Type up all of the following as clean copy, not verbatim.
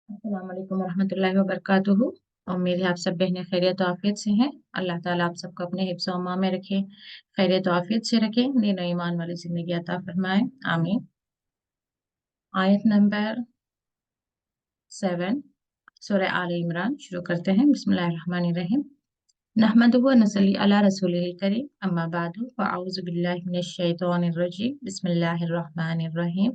अस्सलाम वालेकुम रहमतुल्लाहि व बरकातुहू। उम्मीद है आप सब बहनें खैरियत और आफियत से हैं। अल्लाह ताला आप सबको अपने हिफ्ज़ और अमान में रखे, खैरियत और आफियत से रखे, दीन और ईमान वाली जिंदगी अता फरमाए, आमीन। आयत नंबर 7, सूरह आल इमरान शुरू करते हैं। बिस्मिल्लाहिर्रहमानिर्रहीम। नहमदुहु व नसल्ली अला रसूलिल करीम, अम्मा बादु, फ़अऊज़ु बिल्लाहि मिनश शैतानिर रजीम, बिस्मिल्लाहिर्रहमानिर्रहीम।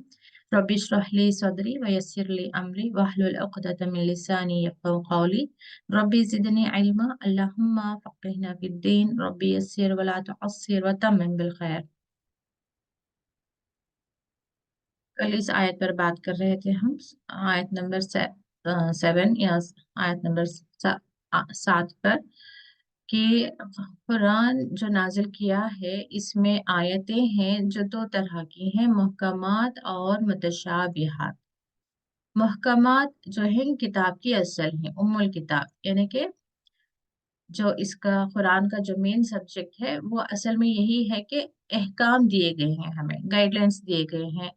रब्बि इश्रह ली सदरी व यस्सिर ली अमरी वहलुल उक़दतम मिन लिसानी यफ़क़हू क़ौली। रब्बि ज़िदनी इल्मा, अल्लाहुम्मा फ़क़्हिना फ़िद्दीन, रब्बि यस्सिर व ला तुअस्सिर व तम्मिम बिल खैर। कल इस आयत पर बात कर रहे थे हम। आयत नंबर 7 या आयत नंबर 7 पर, कि कुरान जो नाजिल किया है इसमें आयतें हैं जो दो तरह की हैं, मुहकमात और मुतशाबिहात। मुहकमात जो है किताब की असल है, उम्मुल किताब, यानी कि जो इसका कुरान का जो मेन सब्जेक्ट है वो असल में यही है कि अहकाम दिए गए हैं, हमें गाइडलाइंस दिए गए हैं।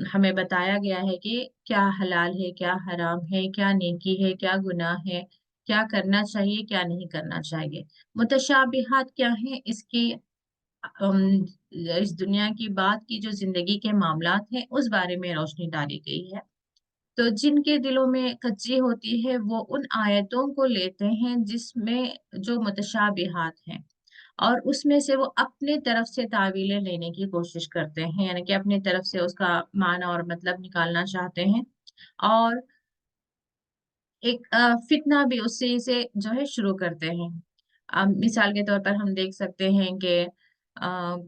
हमें बताया गया है कि क्या हलाल है, क्या हराम है, क्या नेकी है, क्या गुनाह है, क्या करना चाहिए, क्या नहीं करना चाहिए। मुतशाबिहात क्या है? इसकी इस दुनिया की बात की जो जिंदगी के मामलात हैं उस बारे में रोशनी डाली गई है। तो जिनके दिलों में कच्ची होती है वो उन आयतों को लेते हैं जिसमें जो मुतशाबिहात हैं, और उसमें से वो अपने तरफ से तावीलें लेने की कोशिश करते हैं, यानी कि अपनी तरफ से उसका माना और मतलब निकालना चाहते हैं। और एक फितना भी उसी से जो है शुरू करते हैं। मिसाल के तौर पर हम देख सकते हैं कि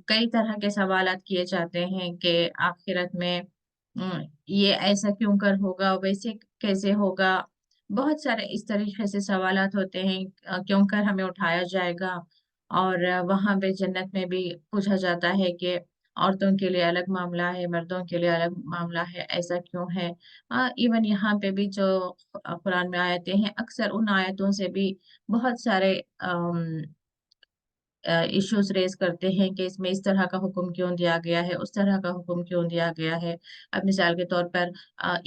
कई तरह के सवालात किए जाते हैं कि आखिरत में ये ऐसा क्यों कर होगा, वैसे कैसे होगा। बहुत सारे इस तरीके से सवालात होते हैं। क्यों कर हमें उठाया जाएगा, और वहां पे जन्नत में भी पूछा जाता है कि औरतों के लिए अलग मामला है, मर्दों के लिए अलग मामला है, ऐसा क्यों है। इवन यहाँ पे भी जो कुरान में आयतें हैं, अक्सर उन आयतों से भी बहुत सारे इश्यूज रेज करते हैं कि इसमें इस तरह का हुक्म क्यों दिया गया है, उस तरह का हुक्म क्यों दिया गया है। अब मिसाल के तौर पर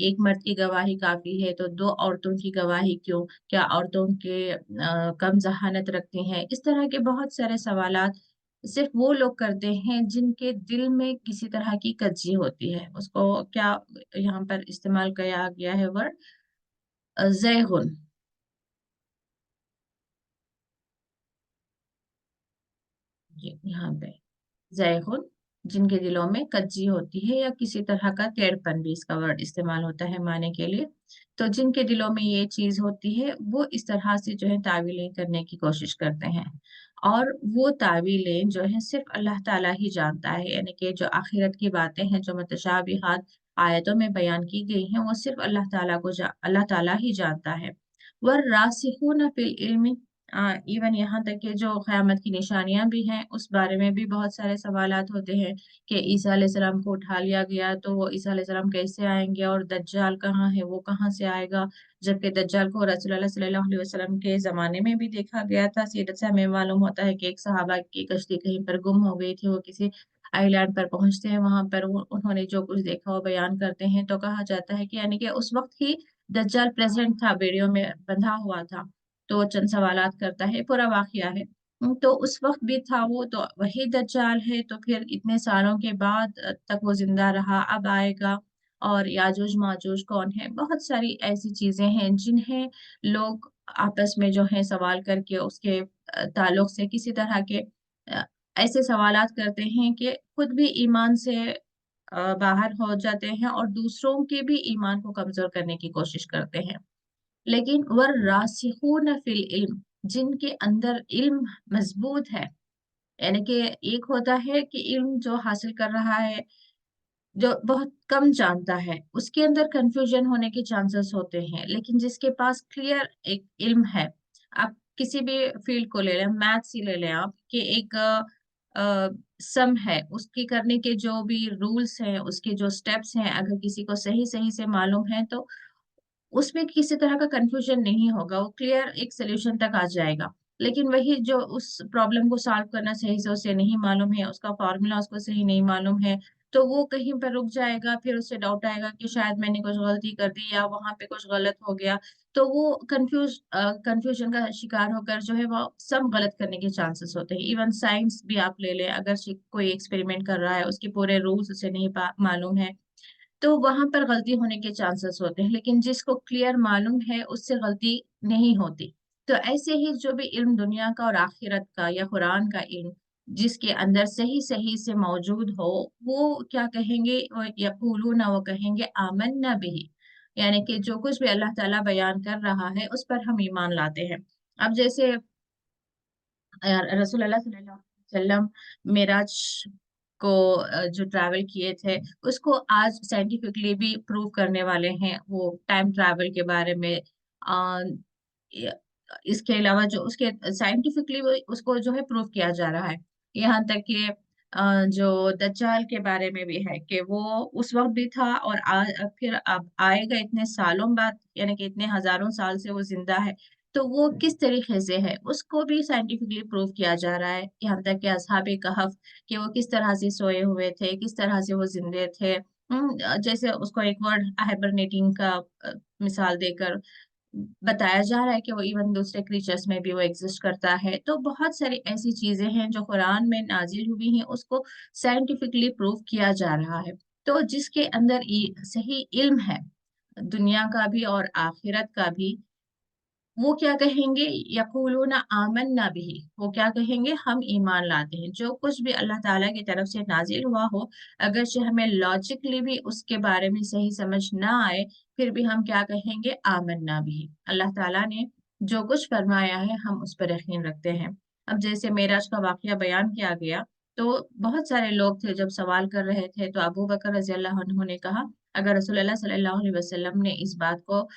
एक मर्द की गवाही काफी है तो दो औरतों की गवाही क्यों, क्या औरतों के कम जहानत रखती हैं। इस तरह के बहुत सारे सवालात सिर्फ वो लोग करते हैं जिनके दिल में किसी तरह की कच्ची होती है। उसको क्या यहाँ पर इस्तेमाल किया गया है वर्ड, जैगुन। जी, यहाँ पे जैगुन, जिनके दिलों में कच्ची होती है, या किसी तरह का टेढ़पन भी इसका वर्ड इस्तेमाल होता है माने के लिए। तो जिनके दिलों में ये चीज होती है वो इस तरह से जो है तावीलें करने की कोशिश करते हैं। और वो तावीलें जो है सिर्फ अल्लाह ताला ही जानता है, यानी कि जो आखिरत की बातें हैं जो मुतशाबिहात आयतों में बयान की गई हैं वो सिर्फ अल्लाह ताला ही जानता है। वर्रासिखून फिल इल्मी, इवन यहाँ तक कि जो क़यामत की निशानियां भी हैं उस बारे में भी बहुत सारे सवालात होते हैं कि ईसा अलैहिस्सलाम को उठा लिया गया तो वो ईसा अलैहिस्सलाम कैसे आएंगे, और दज्जाल कहाँ है, वो कहाँ से आएगा। जबकि दज्जाल को रसूलुल्लाह सल्लल्लाहु अलैहि वसल्लम के ज़माने में भी देखा गया था। सीरत से हमें मालूम होता है कि एक सहाबा की कश्ती कहीं पर गुम हो गई थी, वो किसी आइलैंड पर पहुंचते हैं, वहां पर उन्होंने जो कुछ देखा वो बयान करते हैं। तो कहा जाता है कि यानी कि उस वक्त ही दज्जाल प्रेजेंट था, बेड़ियों में बंधा हुआ था। तो चंद सवालात करता है, पूरा वाकया है। तो उस वक्त भी था वो, तो वही दज्जाल है। तो फिर इतने सालों के बाद तक वो जिंदा रहा, अब आएगा। और याजूज माजूज कौन है, बहुत सारी ऐसी चीजें हैं जिन्हें लोग आपस में जो है सवाल करके उसके ताल्लुक से किसी तरह के अ, ऐसे सवालात करते हैं कि खुद भी ईमान से बाहर हो जाते हैं और दूसरों के भी ईमान को कमजोर करने की कोशिश करते हैं। लेकिन वर्रासिखून फिल इल्म, जिनके अंदर इल्म मजबूत है, यानी कि एक होता है कि इल्म जो हासिल कर रहा है, जो बहुत कम जानता है, उसके अंदर कंफ्यूजन होने के चांसेस होते हैं। लेकिन जिसके पास क्लियर एक इल्म है, आप किसी भी फील्ड को ले लें, मैथ्स ही ले लें आप, कि एक सम है, उसकी करने के जो भी रूल्स हैं, उसके जो स्टेप्स हैं, अगर किसी को सही सही से मालूम है तो उसमें किसी तरह का कंफ्यूजन नहीं होगा, वो क्लियर एक सोल्यूशन तक आ जाएगा। लेकिन वही जो उस प्रॉब्लम को सॉल्व करना सही से उसे नहीं मालूम है, उसका फॉर्मूला उसको सही नहीं मालूम है, तो वो कहीं पर रुक जाएगा, फिर उससे डाउट आएगा कि शायद मैंने कुछ गलती कर दी या वहां पे कुछ गलत हो गया। तो वो कंफ्यूजन का शिकार होकर जो है वो सब गलत करने के चांसेस होते हैं। इवन साइंस भी आप ले लें, अगर कोई एक्सपेरिमेंट कर रहा है, उसके पूरे रूल्स उसे नहीं मालूम है, तो वहां पर गलती होने के चांसेस होते हैं। लेकिन जिसको क्लियर मालूम है उससे गलती नहीं होती। तो ऐसे ही जो भी इल्म दुनिया का और आखिरत का या कुरान का इल्म जिसके अंदर सही सही से मौजूद हो, वो क्या कहेंगे, यकूलूना, वो कहेंगे आमन्ना बिही, यानी कि जो कुछ भी अल्लाह ताला बयान कर रहा है उस पर हम ईमान लाते हैं। अब जैसे रसूलुल्लाह सल्लल्लाहु अलैहि वसल्लम मेराज को जो ट्रैवल किए थे, उसको आज साइंटिफिकली भी प्रूव करने वाले हैं, वो टाइम ट्रैवल के बारे में। अ, य- इसके अलावा जो उसके साइंटिफिकली उसको जो है प्रूव किया जा रहा है। यहाँ तक कि जो दज्जाल के बारे में भी है कि वो उस वक्त भी था और फिर अब आएगा इतने सालों बाद, यानी कि इतने हजारों साल से वो जिंदा है। तो वो किस तरीके से है उसको भी साइंटिफिकली प्रूव किया जा रहा है। यहाँ तक कि असहाबे कहफ, कि वो किस तरह से सोए हुए थे, किस तरह से वो जिंदे थे। जैसे उसको एक वर्ड हाइबरनेटिंग का मिसाल देकर बताया जा रहा है कि वो इवन दूसरे क्रीचर्स में भी वो एग्जिस्ट करता है। तो बहुत सारी ऐसी चीजें हैं जो कुरान में नाजिल हुई हैं, उसको साइंटिफिकली प्रूव किया जा रहा है। तो जिसके अंदर सही इल्म है दुनिया का भी और आखिरत का भी, वो क्या कहेंगे, यकूलूना आमन्ना बिही, वो क्या कहेंगे, हम ईमान लाते हैं। जो कुछ भी अल्लाह ताला की तरफ से नाजिल हुआ हो, अगर से हमें लॉजिकली भी उसके बारे में सही समझ ना आए, फिर भी हम क्या कहेंगे, आमन्ना बिही। अल्लाह ताला ने जो कुछ फरमाया है हम उस पर यकीन रखते हैं। अब जैसे मेराज का वाकया बयान किया गया, तो बहुत सारे लोग थे जब सवाल कर रहे थे, तो अबू बकर रजी अल्लाह अन्हु ने कहा, अगर रसूलुल्लाह सल्लल्लाहु अलैहि वसल्लम ने इस बात को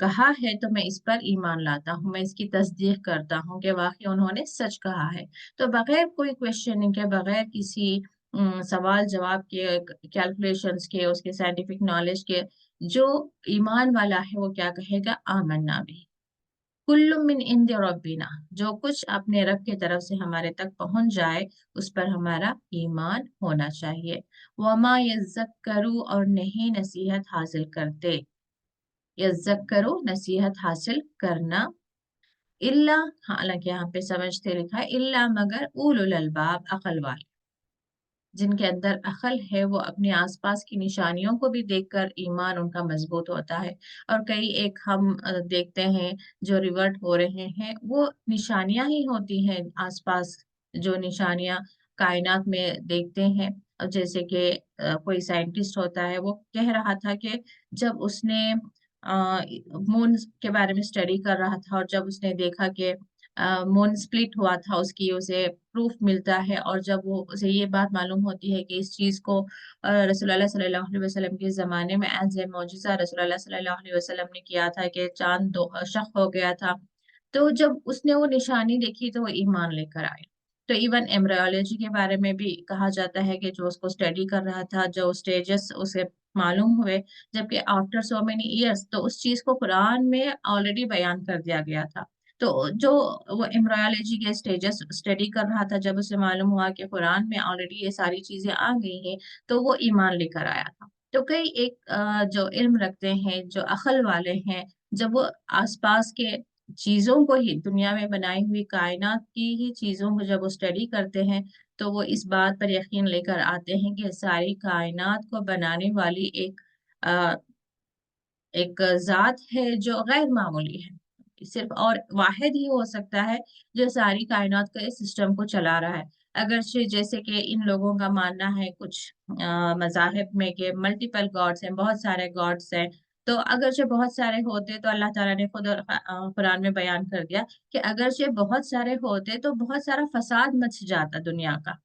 कहा है तो मैं इस पर ईमान लाता हूँ, मैं इसकी तस्दीक करता हूँ कि वाकई उन्होंने सच कहा है। तो बगैर कोई क्वेश्चनिंग के, बगैर किसी सवाल जवाब के, कैलकुलेशंस के, उसके साइंटिफिक नॉलेज के, जो ईमान वाला है वो क्या कहेगा, आमन्ना भी कुल्लु मिन इंदि रब्बिना, जो कुछ अपने रब की तरफ से हमारे तक पहुंच जाए उस पर हमारा ईमान होना चाहिए। वमा यज़्ज़करू, और नहीं नसीहत हासिल करते, यज़्ज़करू नसीहत हासिल करना, इल्ला, हालांकि यहाँ पे समझते लिखा है इल्ला, मगर उलुल अलबाब, अकल वाले, जिनके अंदर अकल है, वो अपने आसपास की निशानियों को भी देखकर ईमान उनका मजबूत होता है। और कई एक हम देखते हैं जो रिवर्ट हो रहे हैं, वो निशानियां ही होती हैं आसपास, जो निशानियां कायनात में देखते हैं। अब जैसे कि कोई साइंटिस्ट होता है, वो कह रहा था कि जब उसने मून के बारे में स्टडी कर रहा था, और जब उसने देखा कि मून स्प्लिट हुआ था, उसकी उसे प्रूफ मिलता है, और जब वो उसे ये बात मालूम होती है कि इस चीज को रसूलुल्लाह सल्लल्लाहु अलैहि वसल्लम के जमाने में एज ए मौजिज़ा रसूलुल्लाह सल्लल्लाहु अलैहि वसल्लम ने किया था कि चांद दो शक हो गया था। तो जब उसने वो निशानी देखी तो वो ईमान लेकर आया। तो इवन एम्ब्रियोलॉजी के बारे में भी कहा जाता है कि जो उसको स्टडी कर रहा था, जो स्टेजेस उसे मालूम हुए, जबकि आफ्टर सो मेनी इयर्स, तो उस चीज को कुरान में ऑलरेडी बयान कर दिया गया था। तो जो वो एम्ब्रियोलॉजी के स्टेजेस स्टडी कर रहा था, जब उसे मालूम हुआ कि कुरान में ऑलरेडी ये सारी चीजें आ गई हैं, तो वो ईमान लेकर आया था। तो कई एक जो इल्म रखते हैं, जो अक्ल वाले हैं, जब वो आसपास के चीजों को ही, दुनिया में बनाई हुई कायनात की ही चीजों को जब वो स्टडी करते हैं, तो वो इस बात पर यकीन लेकर आते हैं कि सारी कायनात को बनाने वाली एक जात है जो गैर मामूली है। सिर्फ और वाहिद ही हो सकता है जो सारी कायनात का इस सिस्टम को चला रहा है। अगर जैसे कि इन लोगों का मानना है कुछ मजाहिब में कि मल्टीपल गॉड्स हैं, बहुत सारे गॉड्स हैं। तो अगरचे बहुत सारे होते तो अल्लाह ताला ने खुद कुरान में बयान कर दिया कि अगरचे बहुत सारे होते तो बहुत सारा फसाद मच जाता दुनिया का।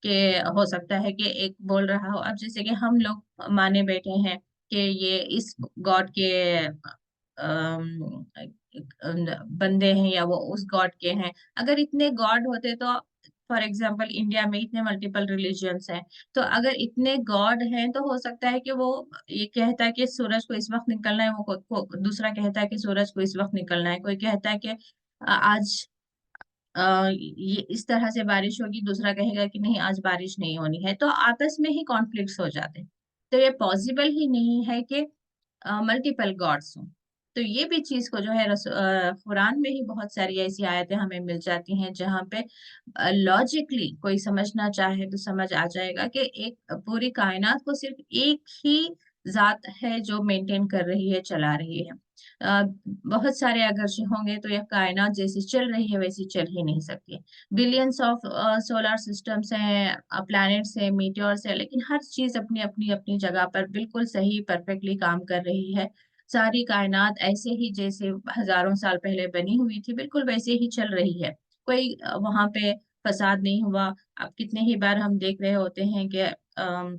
कि हो सकता है कि एक बोल रहा हो, अब जैसे कि हम लोग माने बैठे हैं कि ये इस गॉड के अम, बंदे हैं या वो उस गॉड के हैं। अगर इतने गॉड होते तो, फॉर एग्जाम्पल इंडिया में इतने मल्टीपल रिलीजियंस हैं, तो अगर इतने गॉड हैं तो हो सकता है कि वो ये कहता है कि सूरज को इस वक्त निकलना है, वो दूसरा कहता है कि सूरज को इस वक्त निकलना है, कोई कहता है कि आज ये इस तरह से बारिश होगी, दूसरा कहेगा कि नहीं आज बारिश नहीं होनी है, तो आपस में ही कॉन्फ्लिक्ट्स हो जाते हैं। तो ये पॉसिबल ही नहीं है कि मल्टीपल गॉड्स हों। तो ये भी चीज को जो है कुरान में ही बहुत सारी ऐसी आयतें हमें मिल जाती हैं जहाँ पे लॉजिकली कोई समझना चाहे तो समझ आ जाएगा कि एक पूरी कायनात को सिर्फ एक ही जात है जो मेंटेन कर रही है, चला रही है। बहुत सारे अगर से होंगे तो यह कायनात जैसी चल रही है वैसी चल ही नहीं सकती। बिलियंस ऑफ सोलर सिस्टम्स हैं, प्लैनेट्स हैं, मीटियोर्स हैं, लेकिन हर चीज अपनी अपनी अपनी जगह पर बिल्कुल सही परफेक्टली काम कर रही है। सारी कायनात ऐसे ही जैसे हजारों साल पहले बनी हुई थी बिल्कुल वैसे ही चल रही है। कोई वहां पे फसाद नहीं हुआ। अब कितने ही बार हम देख रहे होते हैं कि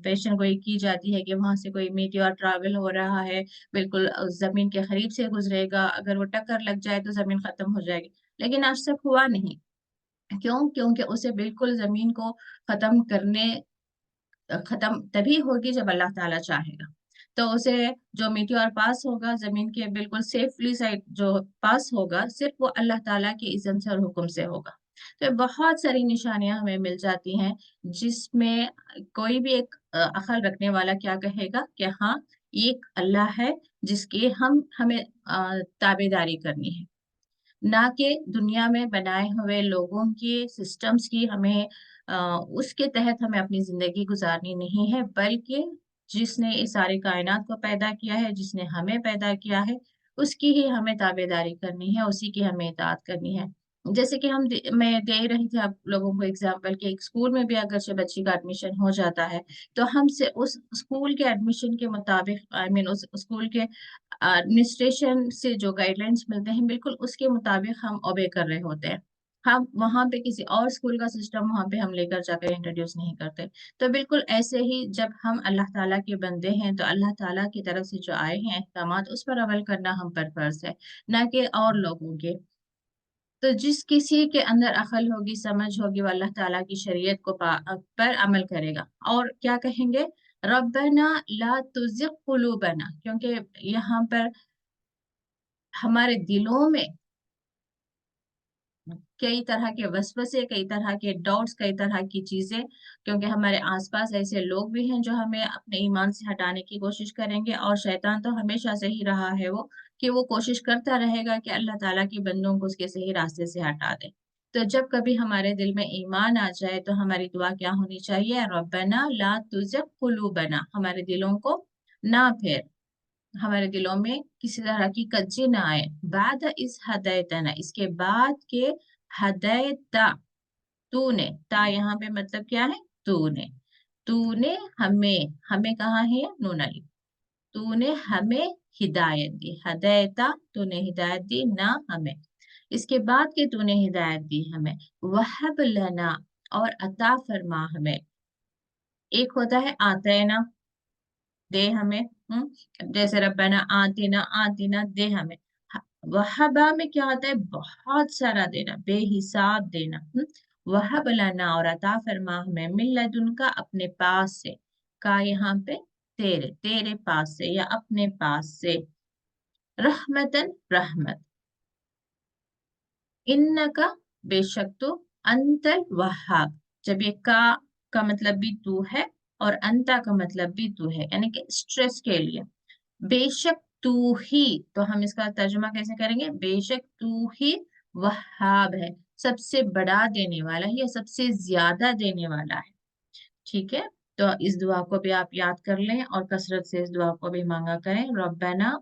पेशन गोई की जाती है कि वहां से कोई मीटियोर ट्रैवल हो रहा है, बिल्कुल जमीन के करीब से गुजरेगा, अगर वो टक्कर लग जाए तो जमीन खत्म हो जाएगी। लेकिन आज तक हुआ नहीं। क्यों? क्योंकि उसे बिल्कुल जमीन को खत्म करने खत्म तभी होगी जब अल्लाह ताला चाहेगा। तो उसे जो मीटियोर पास होगा जमीन के बिल्कुल सेफली साइड जो पास होगा, सिर्फ वो अल्लाह ताला के इज़्ज़न से और हुक्म से होगा। तो बहुत सारी निशानियां हमें मिल जाती हैं जिसमें कोई भी एक अकल रखने वाला क्या कहेगा कि हाँ, ये एक अल्लाह है जिसकी हम हमें ताबेदारी करनी है, ना कि दुनिया में बनाए हुए लोगों की सिस्टम्स की हमें उसके तहत हमें अपनी जिंदगी गुजारनी नहीं है, बल्कि जिसने इस सारी कायनात को पैदा किया है, जिसने हमें पैदा किया है, उसकी ही हमें ताबेदारी करनी है, उसी की हमें इताअत करनी है। जैसे कि मैं दे रही थी आप लोगों को एग्जाम्पल कि एक स्कूल में भी अगर से बच्ची का एडमिशन हो जाता है तो हमसे उस स्कूल के एडमिशन के मुताबिक, आई मीन उस स्कूल के एडमिनिस्ट्रेशन से जो गाइडलाइंस मिलते हैं बिल्कुल उसके मुताबिक हम ओबे कर रहे होते हैं। हम वहां पे किसी और स्कूल का सिस्टम वहां पे हम लेकर जाकर इंट्रोड्यूस नहीं करते। तो बिल्कुल ऐसे ही जब हम अल्लाह ताला के बंदे हैं तो अल्लाह ताला की तरफ से जो आए हैं अहकामात उस पर अमल करना हम पर फर्ज है, ना कि और लोगों के। तो जिस किसी के अंदर अकल होगी, समझ होगी, वो अल्लाह ताला की शरीयत को पर अमल करेगा। और क्या कहेंगे? रब्बना ला तुज़िग़ क़ुलूबना, क्योंकि यहाँ पर हमारे दिलों में कई तरह के वसवसे, कई तरह के डाउट्स, कई तरह की चीजें, क्योंकि हमारे आसपास ऐसे लोग भी हैं जो हमें अपने ईमान से हटाने की कोशिश करेंगे, और शैतान तो हमेशा से ही रहा है वो कि वो कोशिश करता रहेगा कि अल्लाह ताला के बंदों को उसके सही रास्ते से हटा दे। तो जब कभी हमारे दिल में ईमान आ जाए तो हमारी दुआ क्या होनी चाहिए? रब्बना ला तुज़िग़ क़ुलूबना, हमारे दिलों को ना फेर, हमारे दिलों में किसी तरह की कच्ची ना आए। बाद इस हदैतना, इसके बाद के हदैता, तूने, ता यहाँ पे मतलब क्या है? तूने, तूने हमें, हमें कहाँ है? नून अली, तूने हमें हिदायत दी। हदैता, तूने हिदायत दी ना हमें, इसके बाद के तूने हिदायत दी हमें। वहब लना, और अता फरमा हमें। एक होता है आतेना, दे हमें। जैसे रब्बना आतिना, आतिना दे हमें। वहबा में क्या होता है? बहुत सारा देना, बेहिसाब देना। वहब लना, और अता फरमा हमें, मिन लदुनका, अपने पास से। का यहाँ पे तेरे, तेरे पास से या अपने पास से। रहमतन, रहमत। इन्नका, बेशक तो, अंतल वहाब, जब ये का मतलब भी तू है और अंता का मतलब भी तू है, यानी कि स्ट्रेस के लिए। बेशक तू ही, तो हम इसका तर्जुमा कैसे करेंगे? बेशक तू ही वहाब है, सबसे बड़ा देने वाला है या सबसे ज्यादा देने वाला है। ठीक है, तो इस दुआ को भी आप याद कर लें और कसरत से इस दुआ को भी मांगा करें। रब्बना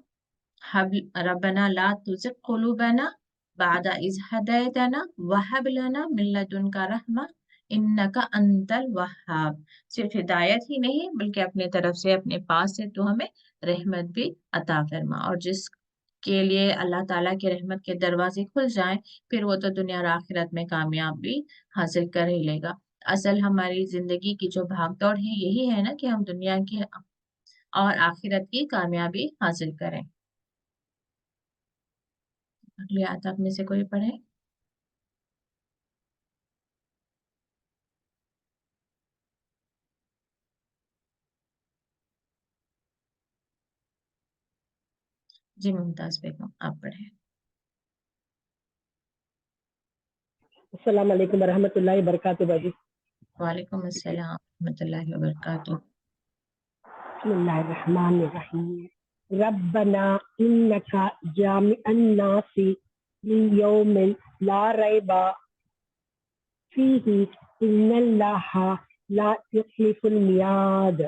हब, रब्बना ला तुज़िग़ क़ुलूबना बअद इज़ हदैतना वहब लना मिन लदुनका रहमा इन्नका अंतल वहाब। सिर्फ हिदायत ही नहीं बल्कि अपने तरफ से, अपने पास से तो हमें रहमत भी अता फरमा। और जिसके लिए अल्लाह ताला की रहमत के दरवाजे खुल जाएं, फिर वो तो दुनिया और आखिरत में कामयाबी हासिल कर ही लेगा। असल हमारी जिंदगी की जो भाग दौड़ है यही है ना कि हम दुनिया की और आखिरत की कामयाबी हासिल करें। अगली आयत आप में से कोई पढ़े? जी मुमताज बेगम, आप पढ़े। السلام علیکم ورحمۃ اللہ وبرکاتہ باجی. وعلیکم السلام ورحمۃ اللہ وبرکاتہ. بسم اللہ الرحمن الرحیم. ربنا انک جامع الناس لیوم لا ریب فیہ ان اللہ لا یخلف المیعاد.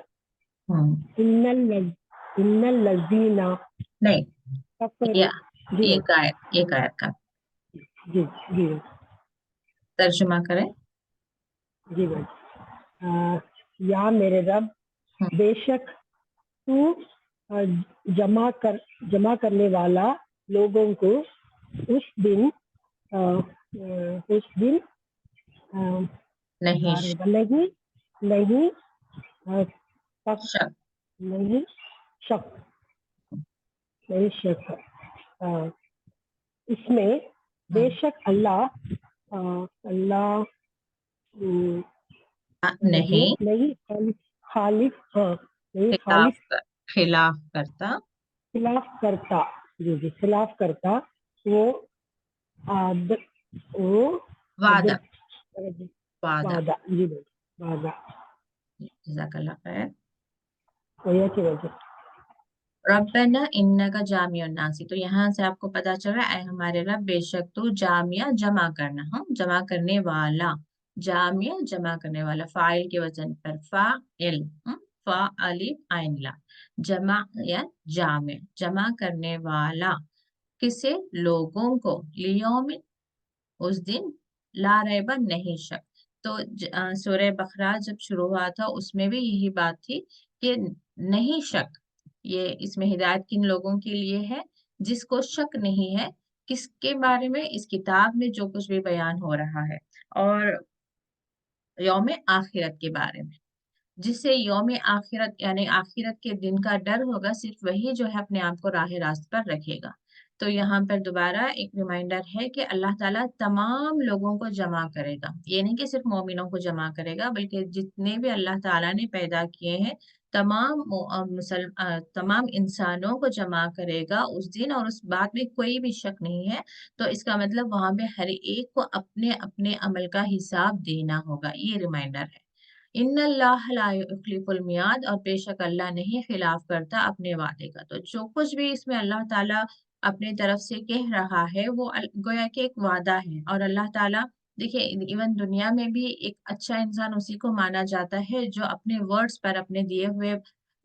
ان الذین نہیں، کفروا. یہ جی ایک آیت کا جی جی ترجمہ کریں. جی یا میرے رب، بے شک تو جمع کرنے والا لوگوں کو اس دن نہیں نہیں شک. نہیں شک نہیں شک. اس میں بے شک اللہ نہیں نہیں خالف نہیں خلاف خالف خلاف کرتا. خلاف کرتا. جی خلاف کرتا. وہ وعدہ وعدہ. وعدہ. جی وعدہ. جزاک اللہ خیر. وہی کی وجہ. ربنا انکا جامع الناس، تو یہاں سے آپ کو پتا چل رہا ہے اے ہمارے رب بے شک تو جامع جمع کرنا، جمع کرنے والا. جامع جمع کرنے والا، فاعل کے وزن پر فاعل، فا الف عین لا. جمع یا جامع جمع کرنے والا. کسے؟ لوگوں کو. لیوم اس دن لا ریب نہیں شک. تو سورہ بقرہ جب شروع ہوا تھا اس میں بھی یہی بات تھی کہ نہیں شک. یہ اس میں ہدایت کن لوگوں کے لیے ہے؟ جس کو شک نہیں ہے کس کے بارے میں؟ اس کتاب میں جو کچھ بھی بیان ہو رہا ہے، اور یوم آخرت کے بارے میں. جس سے یوم آخرت یعنی آخرت کے دن کا ڈر ہوگا، صرف وہی جو ہے اپنے آپ کو راہ راست پر رکھے گا. تو یہاں پر دوبارہ ایک ریمائنڈر ہے کہ اللہ تعالیٰ تمام لوگوں کو جمع کرے گا. یہ نہیں کہ صرف مومنوں کو جمع کرے گا، بلکہ جتنے بھی اللہ تعالیٰ نے پیدا کیے ہیں تمام انسانوں کو جمع کرے گا اس دن، اور اس بات میں کوئی بھی شک نہیں ہے. تو اس کا مطلب وہاں پہ ہر ایک کو اپنے اپنے عمل کا حساب دینا ہوگا. یہ ریمائنڈر ہے. ان اللہ لا یخلف المیعاد، اور بے شک اللہ نہیں خلاف کرتا اپنے وعدے کا. تو جو کچھ بھی اس میں اللہ تعالیٰ اپنے طرف سے کہہ رہا ہے وہ گویا کہ ایک وعدہ ہے. اور اللہ تعالیٰ دیکھیں ایون دنیا میں بھی ایک اچھا انسان اسی کو مانا جاتا ہے جو اپنے ورڈز پر، اپنے دیے ہوئے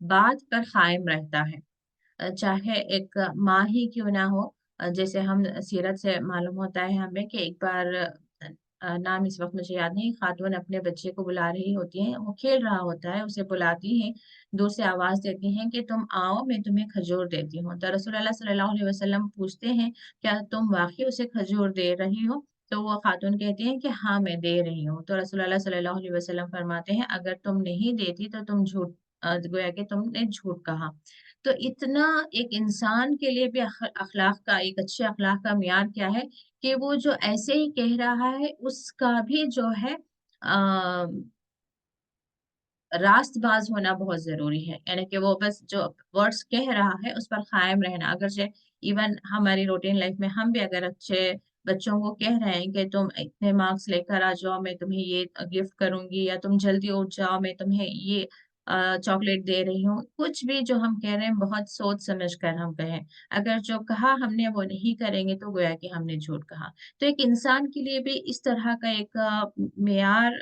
بات پر قائم رہتا ہے. چاہے ایک ماں ہی کیوں نہ ہو. جیسے ہم سیرت سے معلوم ہوتا ہے ہمیں کہ ایک بار نام اس وقت مجھے یاد نہیں، خاتون اپنے بچے کو بلا رہی ہوتی ہیں، وہ کھیل رہا ہوتا ہے، اسے بلاتی ہیں، دور سے آواز دیتی ہیں کہ تم آؤ میں تمہیں کھجور دیتی ہوں. تو رسول اللہ صلی اللہ علیہ وسلم پوچھتے ہیں کیا تم واقعی اسے کھجور دے رہی ہو؟ تو وہ خاتون کہتی ہیں کہ ہاں میں دے رہی ہوں. تو رسول اللہ صلی اللہ علیہ وسلم فرماتے ہیں اگر تم نہیں دیتی تو تم جھوٹ گویا کہ تم نے جھوٹ کہا. تو اتنا ایک انسان کے لیے بھی اخلاق کا، ایک اچھے اخلاق کا معیار کیا ہے کہ وہ جو ایسے ہی کہہ رہا ہے اس کا بھی جو ہے راست باز ہونا بہت ضروری ہے. یعنی کہ وہ بس جو ورڈز کہہ رہا ہے اس پر قائم رہنا. اگرچہ ایون ہماری روٹین لائف میں ہم بھی اگر اچھے بچوں کو کہہ رہے ہیں کہ تم اتنے مارکس لے کر آ جاؤ میں تمہیں یہ گفٹ کروں گی، یا تم جلدی اٹھ جاؤ میں تمہیں یہ چاکلیٹ دے رہی ہوں، کچھ بھی جو ہم کہہ رہے ہیں بہت سوچ سمجھ کر ہم کہیں. اگر جو کہا ہم نے وہ نہیں کریں گے تو گویا کہ ہم نے جھوٹ کہا. تو ایک انسان کے لیے بھی اس طرح کا ایک معیار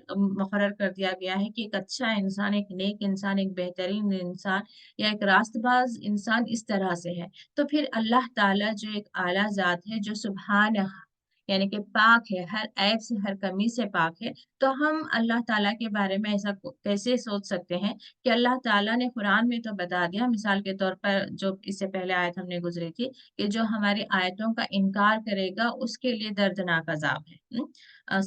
مقرر کر دیا گیا ہے کہ ایک اچھا انسان، ایک نیک انسان، ایک بہترین انسان یا ایک راست باز انسان اس طرح سے ہے. تو پھر اللہ تعالیٰ جو ایک اعلیٰ ذات ہے، جو سبحان یعنی کہ پاک ہے، ہر عیب سے ہر کمی سے پاک ہے، تو ہم اللہ تعالیٰ کے بارے میں ایسا کیسے سوچ سکتے ہیں کہ اللہ تعالیٰ نے قرآن میں تو بتا دیا. مثال کے طور پر جو اس سے پہلے آیت ہم نے گزری تھی کہ جو ہماری آیتوں کا انکار کرے گا اس کے لیے دردناک عذاب ہے،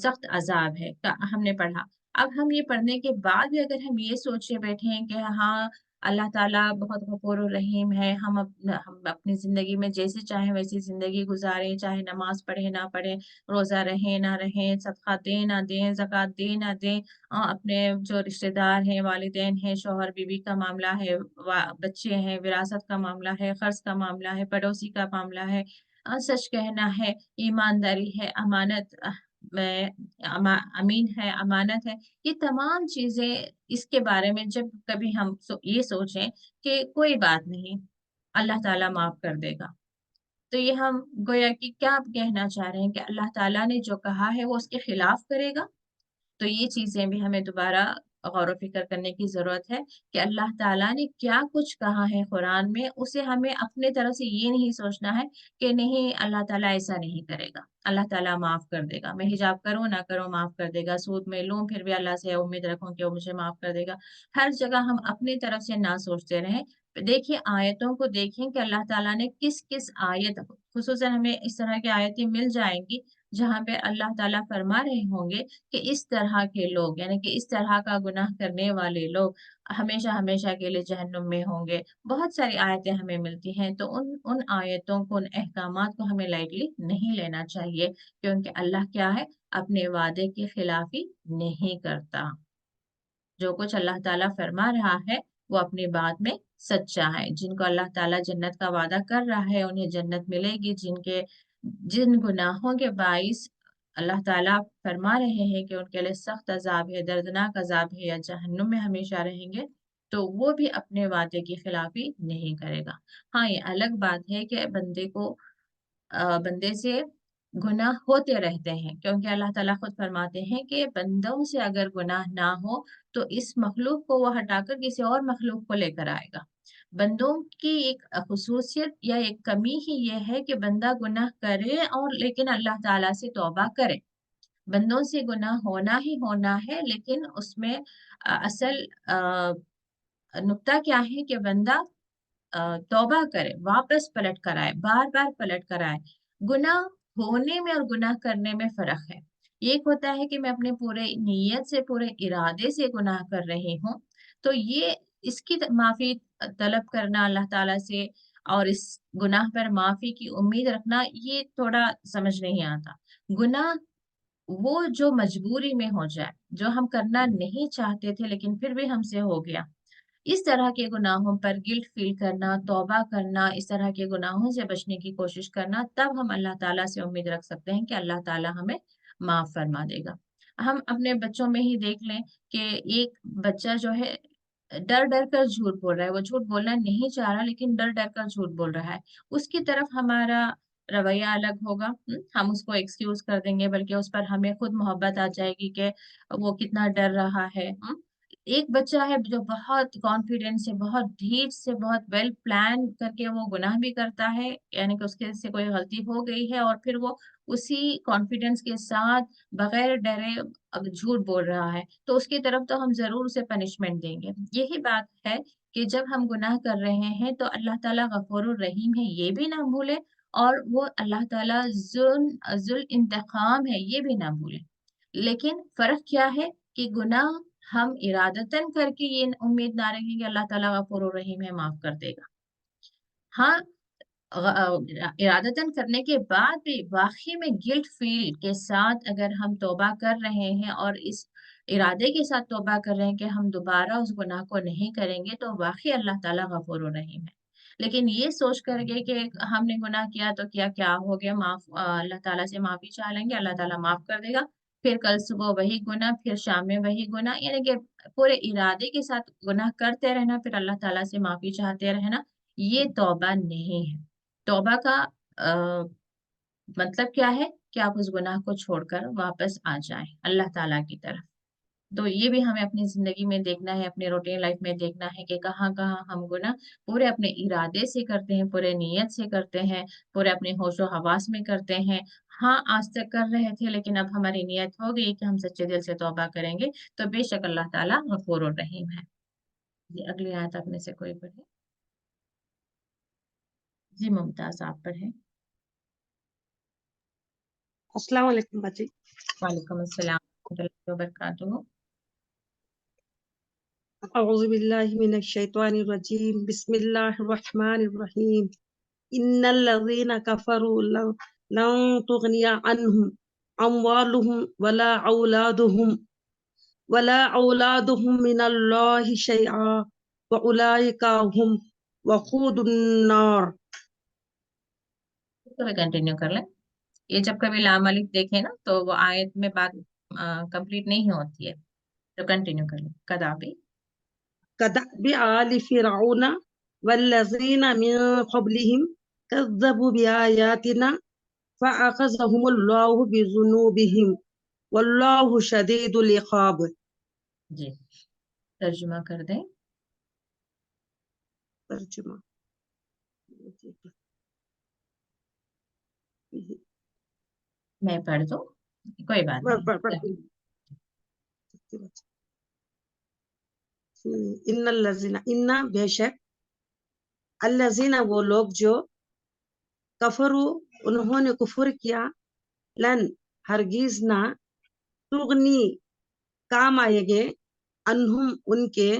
سخت عذاب ہے، ہم نے پڑھا. اب ہم یہ پڑھنے کے بعد بھی اگر ہم یہ سوچے بیٹھے ہیں کہ ہاں اللہ تعالیٰ بہت غفور الرحیم ہے، ہم اپنی زندگی میں جیسے چاہیں ویسی زندگی گزاریں، چاہے نماز پڑھیں نہ پڑھیں، روزہ رہیں نہ رہیں، صدقہ دیں نہ دیں، زکوٰۃ دیں نہ دیں، اپنے جو رشتہ دار ہیں، والدین ہیں، شوہر بیوی کا معاملہ ہے، بچے ہیں، وراثت کا معاملہ ہے، قرض کا معاملہ ہے، پڑوسی کا معاملہ ہے، سچ کہنا ہے، ایمانداری ہے، امانت میں امین ہے، امانت ہے، یہ تمام چیزیں اس کے بارے میں جب کبھی ہم یہ سوچیں کہ کوئی بات نہیں، اللہ تعالیٰ معاف کر دے گا، تو یہ ہم گویا کہ کیا کہنا چاہ رہے ہیں کہ اللہ تعالیٰ نے جو کہا ہے وہ اس کے خلاف کرے گا؟ تو یہ چیزیں بھی ہمیں دوبارہ غور و فکر کرنے کی ضرورت ہے کہ اللہ تعالیٰ نے کیا کچھ کہا ہے قرآن میں، اسے ہمیں اپنے طرف سے یہ نہیں سوچنا ہے کہ نہیں اللہ تعالیٰ ایسا نہیں کرے گا، اللہ تعالیٰ معاف کر دے گا، میں حجاب کروں نہ کروں معاف کر دے گا، سود میں لوں پھر بھی اللہ سے امید رکھوں کہ وہ مجھے معاف کر دے گا۔ ہر جگہ ہم اپنی طرف سے نہ سوچتے رہیں، دیکھیے آیتوں کو دیکھیں کہ اللہ تعالیٰ نے کس کس آیت، خصوصاً ہمیں اس طرح کی آیتیں مل جائیں گی جہاں پہ اللہ تعالیٰ فرما رہے ہوں گے کہ اس طرح کے لوگ، یعنی کہ اس طرح کا گناہ کرنے والے لوگ ہمیشہ ہمیشہ کے لیے جہنم میں ہوں گے۔ بہت ساری آیتیں ہمیں ملتی ہیں، تو ان آیتوں کو، ان احکامات کو ہمیں لائٹلی نہیں لینا چاہیے، کیونکہ اللہ کیا ہے، اپنے وعدے کی خلافی نہیں کرتا۔ جو کچھ اللہ تعالیٰ فرما رہا ہے وہ اپنی بات میں سچا ہے۔ جن کو اللہ تعالیٰ جنت کا وعدہ کر رہا ہے انہیں جنت ملے گی، جن گناہوں کے باعث اللہ تعالیٰ فرما رہے ہیں کہ ان کے لیے سخت عذاب ہے، دردناک عذاب ہے، یا جہنم میں ہمیشہ رہیں گے، تو وہ بھی اپنے وعدے کی خلافی نہیں کرے گا۔ ہاں، یہ الگ بات ہے کہ بندے سے گناہ ہوتے رہتے ہیں، کیونکہ اللہ تعالیٰ خود فرماتے ہیں کہ بندوں سے اگر گناہ نہ ہو تو اس مخلوق کو وہ ہٹا کر کسی اور مخلوق کو لے کر آئے گا۔ بندوں کی ایک خصوصیت یا ایک کمی ہی یہ ہے کہ بندہ گناہ کرے اور لیکن اللہ تعالیٰ سے توبہ کرے۔ بندوں سے گناہ ہونا ہی ہونا ہے، لیکن اس میں اصل نقطہ کیا ہے کہ بندہ توبہ کرے، واپس پلٹ کر آئے، بار بار پلٹ کر آئے۔ گناہ ہونے میں اور گناہ کرنے میں فرق ہے۔ ایک ہوتا ہے کہ میں اپنے پورے نیت سے، پورے ارادے سے گناہ کر رہی ہوں، تو یہ اس کی معافی طلب کرنا اللہ تعالیٰ سے اور اس گناہ پر معافی کی امید رکھنا، یہ تھوڑا سمجھ نہیں آتا۔ گناہ وہ جو مجبوری میں ہو جائے، جو ہم کرنا نہیں چاہتے تھے لیکن پھر بھی ہم سے ہو گیا، اس طرح کے گناہوں پر گلٹ فیل کرنا، توبہ کرنا، اس طرح کے گناہوں سے بچنے کی کوشش کرنا، تب ہم اللہ تعالیٰ سے امید رکھ سکتے ہیں کہ اللہ تعالیٰ ہمیں معاف فرما دے گا۔ ہم اپنے بچوں میں ہی دیکھ لیں کہ ایک بچہ جو ہے ڈر ڈر کر جھوٹ بول رہا ہے، وہ جھوٹ بولنا نہیں چاہ رہا لیکن ڈر ڈر کر جھوٹ بول رہا ہے، اس کی طرف ہمارا رویہ الگ ہوگا، ہم اس کو ایکسکیوز کر دیں گے، بلکہ اس پر ہمیں خود محبت آ جائے گی کہ وہ کتنا ڈر رہا ہے۔ ایک بچہ ہے جو بہت کانفیڈنس سے، بہت ڈھیٹ سے، بہت ویل پلان کر کے وہ گناہ بھی کرتا ہے، یعنی کہ اس کے سے کوئی غلطی ہو گئی ہے اور پھر وہ اسی کانفیڈنس کے ساتھ بغیر ڈرے اب جھوٹ بول رہا ہے، تو اس کی طرف تو ہم ضرور اسے پنشمنٹ دیں گے۔ یہی بات ہے کہ جب ہم گناہ کر رہے ہیں تو اللہ تعالیٰ غفور الرحیم ہے، یہ بھی نہ بھولے، اور وہ اللہ تعالیٰ ذل انتقام ہے، یہ بھی نہ بھولے۔ لیکن فرق کیا ہے کہ گناہ ہم ارادتاً کر کے یہ امید نہ رکھیں کہ اللہ تعالیٰ غفور الرحیم ہے، معاف کر دے گا۔ ہاں، ارادتاً کرنے کے بعد بھی واقعی میں گلٹ فیل کے ساتھ اگر ہم توبہ کر رہے ہیں اور اس ارادے کے ساتھ توبہ کر رہے ہیں کہ ہم دوبارہ اس گناہ کو نہیں کریں گے، تو واقعی اللہ تعالیٰ غفور الرحیم ہے۔ لیکن یہ سوچ کر کے کہ ہم نے گناہ کیا تو کیا ہو گیا، اللہ تعالیٰ سے معافی چاہ لیں گے، اللہ تعالیٰ معاف کر دے گا، پھر کل صبح وہی گناہ، پھر شام میں وہی گناہ، یعنی کہ پورے ارادے کے ساتھ گناہ کرتے رہنا، پھر اللہ تعالیٰ سے معافی چاہتے رہنا، یہ توبہ نہیں ہے۔ توبہ کا مطلب کیا ہے کہ آپ اس گناہ کو چھوڑ کر واپس آ جائیں اللہ تعالیٰ کی طرف۔ تو یہ بھی ہمیں اپنی زندگی میں دیکھنا ہے، اپنے روٹین لائف میں دیکھنا ہے کہ کہاں کہاں ہم گناہ پورے اپنے ارادے سے کرتے ہیں، پورے نیت سے کرتے ہیں، پورے اپنے ہوش و حواس میں کرتے ہیں۔ ہاں، آج تک کر رہے تھے لیکن اب ہماری نیت ہو گئی کہ ہم سچے دل سے توبہ کریں گے، تو بے شک اللہ تعالیٰ غفور الرحیم ہے۔ جی، اگلی آیت آپ میں سے کوئی پڑھے؟ جی ممتاز، آپ پڑھیں۔ السلام علیکم بچی۔ وعلیکم السلام ورحمۃ اللہ وبرکاتہ۔ اعوذ باللہ من الشیطان الرجیم، بسم اللہ الرحمن الرحیم۔ ان الذین کفروا لن تغنی عنہم اموالہم ولا اولادہم من اللہ شیئا واولئک هم وقود النار۔ کنٹینیو کر لیں۔ ये जब कभी लाम अलिफ देखें ना तो वो आयत में बात कंप्लीट नहीं होती है, तो कंटिन्यू कर लो। कदाबी। कदअबि आलि फिरऔन वल्लज़ीना मिन क़ब्लिहिम कज़्ज़बू बिआयातिना फ़अख़ज़हुमुल्लाहु बिज़ुनूबिहिम वल्लाहु शदीदुल इक़ाब। जी, तर्जुमा कर दें। तर्जुमा मैं पढ़ दूं, कोई बात पढ़ती नहीं। हूँ। इन्ना बेशक अल्लज़ीना वो लोग जो कफरू उन्होंने कुफर किया, लन हरगिज ना, तुगनी काम आएंगे, अनहुम उनके,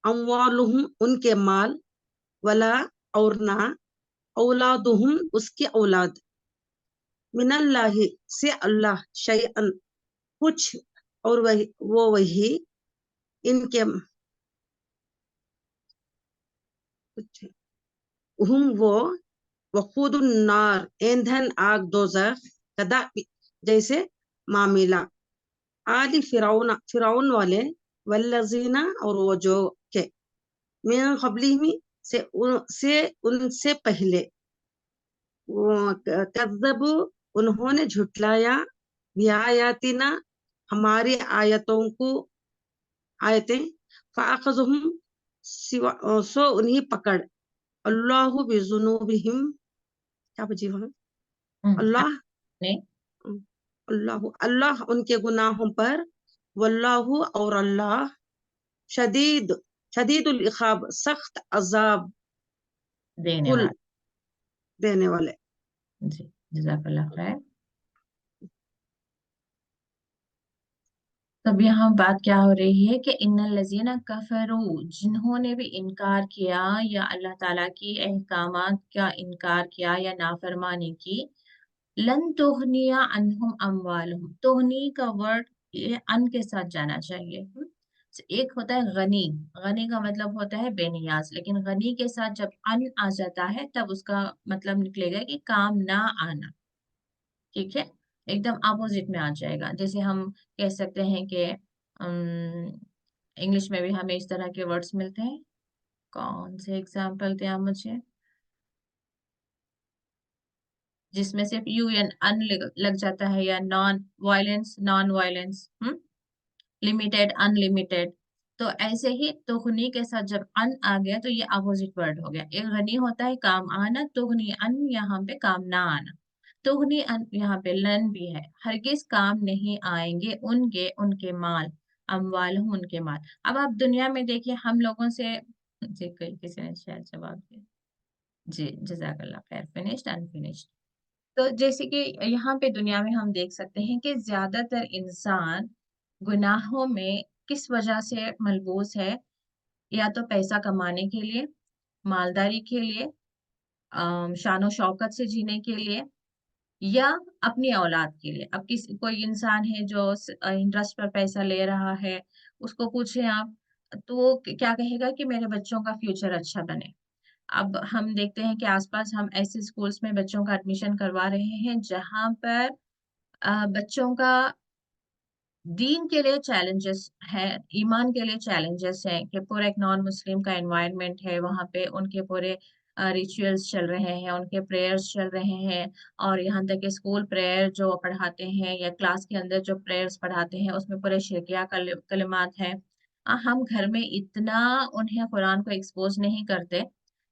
अम्वालुहुम उनके माल, वला और ना, औलादुहुम उसकी औलाद, मिनल्लाहि से अल्लाह, शैअन कुछ, और वही इनके कुछ, हुम वो, वकूदुन नार ईंधन आग दोज़ख, कदा जैसे मामला, आदि फिरौन वाले, वल्लज़ीना और वो जो के, मिन क़ब्लिहिम से उनसे पहले, कज़्ज़बू उन्होंने झुटलाया, बिआयातिना हमारी आयतें, फ़अख़ज़हुम सो उन्हीं पकड़, अल्लाहु बिज़ुनूबिहिम, क्या बची वहाँ, अल्लाह आपने अल्लाह उनके गुनाहों पर, वल्लाहु और अल्लाह, शदीदुल इक़ाब सख्त अजाब देने कुल वाला। देने वाले। जी, जज़ाकल्लाह खैर। तब यहाँ बात क्या हो रही है कि इन्नल लज़ीना कफरू, जिन्होंने भी इनकार किया या अल्लाह ताला की अहकामात का इनकार किया या नाफरमानी की, लन तुगनिया अन्हुम अम्वालुहुम, तुगनी का वर्ड ये अन के साथ जाना चाहिए। एक होता है गनी, गनी का मतलब होता है बेनियाज, लेकिन गनी के साथ जब अन आ जाता है तब उसका मतलब निकलेगा कि काम ना आना। ठीक है, एकदम अपोजिट में आ जाएगा। जैसे हम कह सकते हैं कि इंग्लिश में भी हमें इस तरह के वर्ड्स मिलते हैं। कौन से एग्जाम्पल दें आप मुझे, जिसमें सिर्फ यू एन अन लग जाता है, या नॉन वायलेंस, लिमिटेड अनलिमिटेड। तो ऐसे ही तुगनी के साथ जब अन आ गया तो ये अपोजिट वर्ड हो गया। एक गनी होता है काम आना, तुगनी अन यहाँ पे काम ना आना। तुगनी अन यहाँ पे लन भी है, हरगिज काम नहीं आएंगे उनके उनके माल, अमवाल उनके माल। अब आप दुनिया में देखिए हम लोगों से, जी कोई किसी ने शायद जवाब दिया। जी जज़ाकल्लाह खैर, फिनिश्ड अनफिनिश्ड। तो जैसे कि यहाँ पे दुनिया में हम देख सकते हैं कि ज्यादातर इंसान गुनाहों में किस वजह से मलबूस है, या तो पैसा कमाने के लिए, मालदारी के लिए, शानो शौकत से जीने के लिए, या अपनी औलाद के लिए। अब किसी कोई इंसान है जो इंटरेस्ट पर पैसा ले रहा है, उसको पूछे आप तो वो क्या कहेगा कि मेरे बच्चों का फ्यूचर अच्छा बने। अब हम देखते हैं कि आसपास हम ऐसे स्कूल्स में बच्चों का एडमिशन करवा रहे हैं जहां पर बच्चों का दीन के लिए चैलेंजेस है, ईमान के लिए चैलेंजेस हैं, कि पूरा एक नॉन मुस्लिम का एनवायरनमेंट है वहां पे, उनके पूरे रिचुअल्स चल रहे हैं, उनके प्रेयर्स चल रहे हैं। और यहाँ तक कि स्कूल प्रेयर जो पढ़ाते हैं या क्लास के अंदर जो प्रेयर्स पढ़ाते हैं उसमें पूरे शिरकिया कलिमात हैं। हम घर में इतना उन्हें कुरान को एक्सपोज नहीं करते,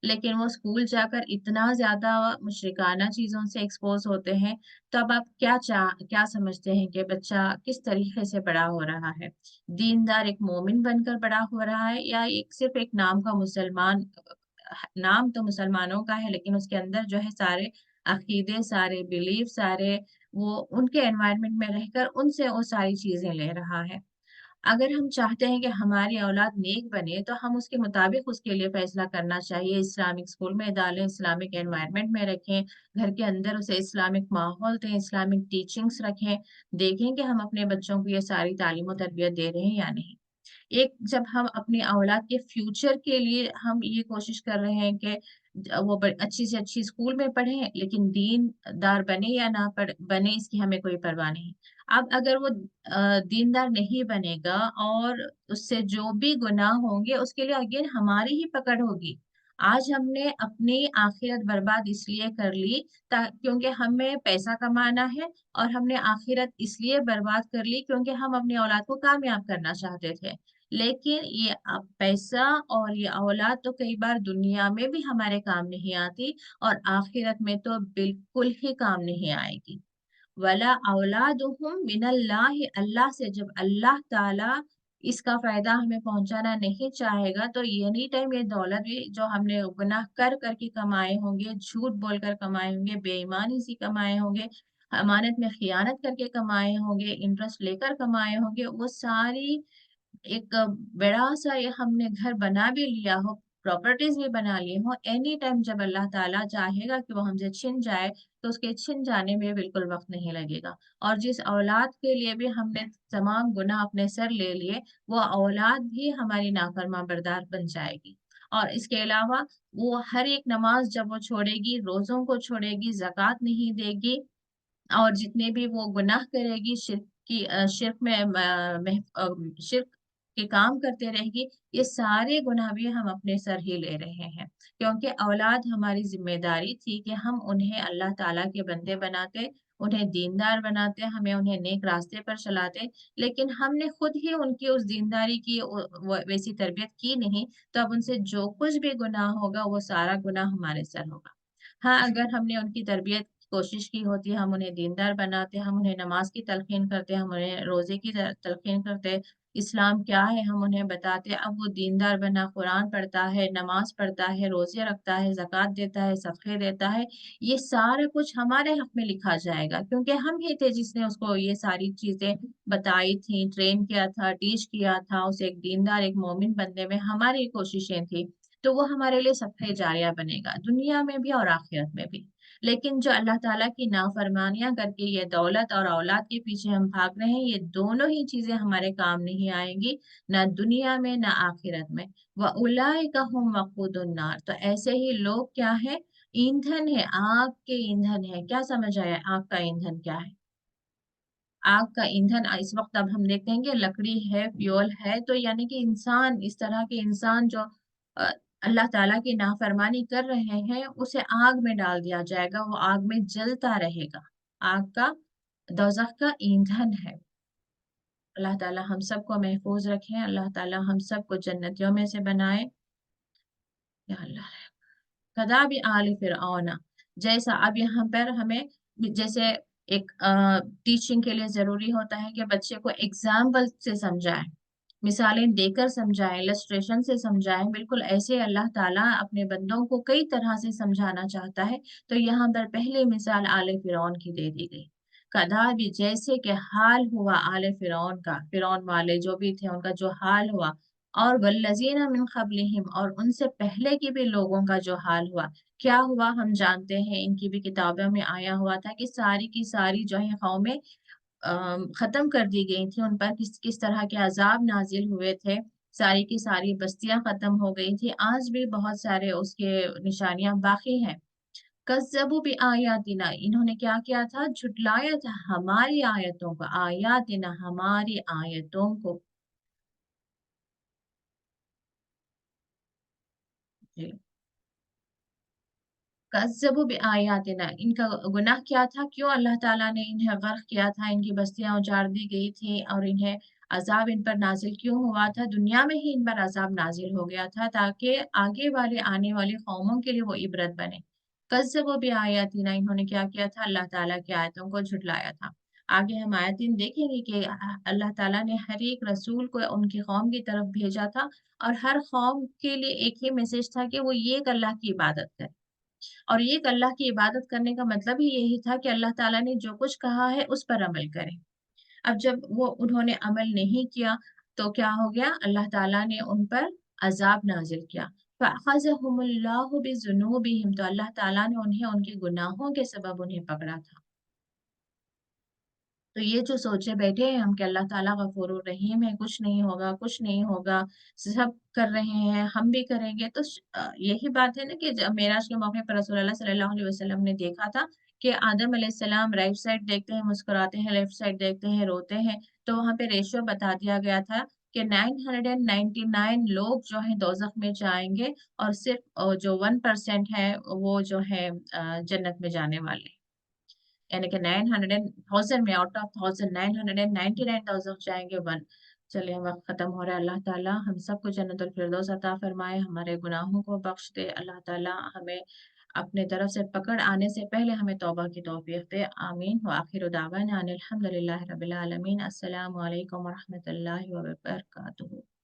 लेकिन वो स्कूल जाकर इतना ज्यादा मुशरिकाना चीजों से एक्सपोज होते हैं। तो अब आप क्या समझते हैं कि बच्चा किस तरीके से बड़ा हो रहा है, दीनदार एक मोमिन बनकर बड़ा हो रहा है, या एक सिर्फ एक नाम का मुसलमान। नाम तो मुसलमानों का है लेकिन उसके अंदर जो है सारे अकीदे, सारे बिलीफ, सारे वो उनके एनवायरनमेंट में रहकर उनसे वो सारी चीजें ले रहा है। अगर हम चाहते हैं कि हमारी औलाद नेक बने तो हम उसके मुताबिक उसके लिए फैसला करना चाहिए। इस्लामिक स्कूल में डालें, इस्लामिक एनवायरनमेंट में रखें, घर के अंदर उसे इस्लामिक माहौल दें, इस्लामिक टीचिंग्स रखें, देखें कि हम अपने बच्चों को ये सारी तालीम और तरबियत दे रहे हैं या नहीं। एक जब हम अपनी औलाद के फ्यूचर के लिए हम ये कोशिश कर रहे हैं कि वो अच्छी से अच्छी स्कूल में पढ़े, लेकिन दीनदार बने या ना बने इसकी हमें कोई परवाह नहीं। अब अगर वो दीनदार नहीं बनेगा और उससे जो भी गुनाह होंगे उसके लिए अगेन हमारी ही पकड़ होगी। आज हमने अपनी आखिरत बर्बाद इसलिए कर ली क्योंकि हमें पैसा कमाना है, और हमने आखिरत इसलिए बर्बाद कर ली क्योंकि हम अपनी औलाद को कामयाब करना चाहते थे। लेकिन ये पैसा और ये औलाद तो कई बार दुनिया में भी हमारे काम नहीं आती, और आखिरत में तो बिल्कुल ही काम नहीं आएगी। वला औलादुहुम मिनल्लाहि, अल्लाह से जब अल्लाह ताला इसका फायदा हमें पहुंचाना नहीं चाहेगा तो एनी टाइम ये दौलत भी जो हमने गुनाह कर करके कमाए होंगे, झूठ बोलकर कमाए होंगे, बेईमानी से कमाए होंगे, अमानत में खियानत करके कमाए होंगे, इंटरेस्ट लेकर कमाए होंगे, वो सारी एक बड़ा सा ये हमने घर बना भी लिया हो, प्रॉपर्टीज भी बना ली हो, एनी टाइम जब अल्लाह ताला चाहेगा कि वो हमसे छिन जाए तो उसके छिन जाने में बिल्कुल वक्त नहीं लगेगा। और जिस औलाद के लिए भी हमने तमाम गुनाह अपने सर ले लिए, वो औलाद भी हमारी नाफरमा बरदार बन जाएगी। और इसके अलावा वो हर एक नमाज जब वो छोड़ेगी, रोजों को छोड़ेगी, ज़कात नहीं देगी, और जितने भी वो गुनाह करेगी, शिर्क में शिर्क के काम करते रहेगी, ये सारे गुनाह भी हम अपने सर ही ले रहे हैं। क्योंकि औलाद हमारी जिम्मेदारी थी कि हम उन्हें अल्लाह ताला के बंदे बनाते, उन्हें दीनदार बनाते, हमें उन्हें नेक रास्ते पर चलाते, लेकिन हमने खुद ही उनकी उस दीनदारी की वैसी तरबियत की नहीं, तो अब उनसे जो कुछ भी गुनाह होगा वो सारा गुनाह हमारे सर होगा। हाँ, अगर हमने उनकी तरबियत कोशिश की होती, हम उन्हें दीनदार बनाते, हम उन्हें नमाज की तलकीन करते, हम उन्हें रोजे की तलकीन करते, इस्लाम क्या है हम उन्हें बताते, अब वो दीनदार बना, कुरान पढ़ता है, नमाज पढ़ता है, रोजे रखता है, ज़कात देता है, सदक़े देता है, ये सारा कुछ हमारे हक में लिखा जाएगा, क्योंकि हम ही थे जिसने उसको ये सारी चीजें बताई थी, ट्रेन किया था, टीच किया था, उसे एक दीनदार, एक मोमिन बनने में हमारी कोशिशें थी। तो वो हमारे लिए सदक़े जारिया बनेगा, दुनिया में भी और आखिरत में भी। लेकिन जो अल्लाह ताला की नाफरमानियां करके ये दौलत और औलाद के पीछे हम भाग रहे हैं, ये दोनों ही चीजें हमारे काम नहीं आएंगी, ना दुनिया में ना आखिरत में। व उलाइका हुम वक़ूदुन नार, तो ऐसे ही लोग क्या है, ईंधन है, आग के ईंधन है। क्या समझ आया आग का ईंधन क्या है? आग का ईंधन इस वक्त अब हम देखते हैं कि लकड़ी है, फ्यूल है, तो यानी कि इंसान, इस तरह के इंसान जो अ, अल्लाह ताला की नाफरमानी कर रहे हैं, उसे आग में डाल दिया जाएगा, वो आग में जलता रहेगा। आग का दोज़ख का ईंधन है। अल्लाह ताला हम सबको महफूज रखें, अल्लाह ताला हम सबको जन्नतियों में से बनाए। या अल्लाह, कदा भी आल फिरऔना, जैसा अब यहाँ पर हमें जैसे एक टीचिंग के लिए जरूरी होता है कि बच्चे को एग्जाम्पल से समझाएं, मिसालें देकर समझाएं, इलस्ट्रेशन से समझाएं, बिल्कुल ऐसे अल्लाह ताला अपने बंदों को कई तरह से समझाना चाहता है। तो यहाँ पर पहली मिसाल आले फिरौन की दे दी गई। कदा भी, जैसे कि हाल हुआ आले फिरौन का, फिरौन वाले जो भी थे उनका जो हाल हुआ, और वल्लजीना मिन क़ब्लिहिम, और उनसे पहले के भी लोगों का जो हाल हुआ। क्या हुआ हम जानते हैं, इनकी भी किताबों में आया हुआ था कि सारी की सारी जो है कौमें खत्म कर दी गई थी, उन पर किस किस तरह के अजाब नाजिल हुए थे, सारी की सारी बस्तियां खत्म हो गई थी। आज भी बहुत सारे उसके निशानियां बाकी हैं। कज़्ज़बू भी आयातिना, इन्होंने क्या किया था, झुटलाया था हमारी आयतों को, आयातिना हमारी आयतों को। कज़्ज़बू बिआयातिना, इनका गुनाह क्या था, क्यों अल्लाह ताला ने इन्हें गर्क किया था, इनकी बस्तियां उजाड़ दी गई थी, और इन्हें अजाब इन पर नाजिल क्यों हुआ था, दुनिया में ही इन पर अजाब नाजिल हो गया था ताकि आगे वाले आने वाली कौमों के लिए वो इबरत बने। कज़्ज़बू बिआयातिना, इन्होंने क्या किया था, अल्लाह ताला की आयतों को झुटलाया था। आगे हम आयतीन देखेंगे कि अल्लाह ताला ने हर एक रसूल को उनकी कौम की तरफ भेजा था, और हर कौम के लिए एक ही मैसेज था कि वो ये एक अल्लाह की इबादत करे। और ये एक अल्लाह की इबादत करने का मतलब ही यही था कि अल्लाह ताला ने जो कुछ कहा है उस पर अमल करें। अब जब वो उन्होंने अमल नहीं किया तो क्या हो गया, अल्लाह ताला ने उन पर अजाब नाजिल किया। फ़अख़ज़हुमुल्लाहु बिज़ुनूबिहिम, तो अल्लाह ताला ने उन्हें उनके गुनाहों के सबब उन्हें पकड़ा था। تو یہ جو سوچے بیٹھے ہیں ہم کہ اللہ تعالیٰ غفور الرحیم ہے، کچھ نہیں ہوگا، کچھ نہیں ہوگا، سب کر رہے ہیں، ہم بھی کریں گے، تو یہی بات ہے نا کہ جب معراج کے موقع پر رسول اللہ صلی اللہ علیہ وسلم نے دیکھا تھا کہ آدم علیہ السلام رائٹ سائڈ دیکھتے ہیں مسکراتے ہیں، لیفٹ سائڈ دیکھتے ہیں روتے ہیں، تو وہاں پہ ریشیو بتا دیا گیا تھا کہ 999 لوگ جو ہیں دوزخ میں جائیں گے اور صرف جو 1% ہے وہ جو ہے جنت میں جانے والے، یعنی کہ 900 میں آؤٹ آف 999 جائیں گے 1. چلیے وقت ختم ہو رہا ہے. اللہ تعالیٰ ہم سب کو جنت الفردوس عطا فرمائے، ہمارے گناہوں کو بخش دے. اللہ تعالیٰ ہمیں اپنے طرف سے پکڑ آنے سے پہلے ہمیں توبہ کی توفیق دے. آمین. وآخر دعوانا ان الحمد للہ رب العالمین. السلام علیکم ورحمۃ اللہ وبرکاتہ.